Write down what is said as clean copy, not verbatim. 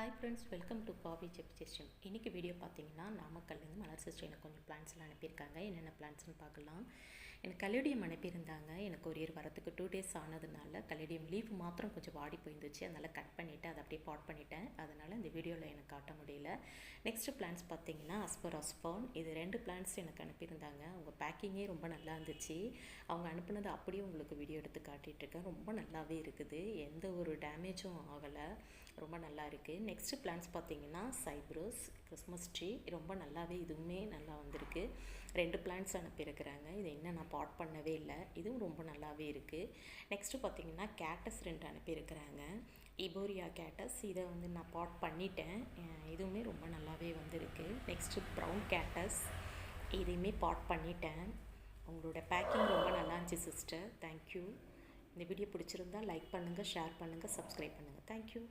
Hi friends, welcome to பாபி செப்சேஷன். இன்றைக்கி வீடியோ பார்த்தீங்கன்னா நாமக்கல்லேருந்து மலர் சிஸ்டர் எனக்கு கொஞ்சம் பிளான்ஸ்லாம் அனுப்பியிருக்காங்க. என்னென்ன பிளான்ஸ்னு பார்க்கலாம். எனக்கு கலிடியம் அனுப்பியிருந்தாங்க. எனக்கு கொரியர் வரத்துக்கு 2 days ஆனதுனால கலிடியம் லீஃப் மாத்திரம் கொஞ்சம் வாடி போயிருந்துச்சு. அதனால் கட் பண்ணிவிட்டு அதை அப்படியே பாட் பண்ணிட்டேன். அதனால் இந்த வீடியோவில் எனக்கு காட்ட முடியல. நெக்ஸ்ட்டு பிளான்ஸ் பார்த்தீங்கன்னா அஸ்பராஸ்பான். இது 2 பிளான்ஸ் எனக்கு அனுப்பியிருந்தாங்க. அவங்க பேக்கிங்கே ரொம்ப நல்லா இருந்துச்சு. அவங்க அனுப்புனது அப்படியே உங்களுக்கு வீடியோ எடுத்து காட்டிகிட்ருக்கேன். ரொம்ப நல்லாவே இருக்குது, எந்த ஒரு டேமேஜும் ஆகலை, ரொம்ப நல்லா இருக்குது. நெக்ஸ்ட்டு பிளான்ஸ் பார்த்தீங்கன்னா சைப்ரஸ் கிறிஸ்மஸ் ட்ரீ. ரொம்ப நல்லாவே இதுவுமே நல்லா வந்திருக்கு. 2 பிளான்ஸ் அனுப்பியிருக்கிறாங்க. இது இன்னும் நான் பாட் பண்ணவே இல்லை. இதுவும் ரொம்ப நல்லாவே இருக்குது. நெக்ஸ்ட்டு பார்த்தீங்கன்னா கேட்டஸ் 2 அனுப்பியிருக்கிறாங்க. இபோரியா கேட்டஸ். இதை நான் பாட் பண்ணிட்டேன். இதுவுமே ரொம்ப நல்லாவே வந்திருக்கு. நெக்ஸ்ட்டு ப்ரௌன் கேட்டஸ். இதையுமே பாட் பண்ணிட்டேன். உங்களோட பேக்கிங் ரொம்ப நல்லா இருந்துச்சு சிஸ்டர். தேங்க்யூ. இந்த வீடியோ பிடிச்சிருந்தால் லைக் பண்ணுங்கள், ஷேர் பண்ணுங்கள், சப்ஸ்கிரைப் பண்ணுங்கள். தேங்க்யூ.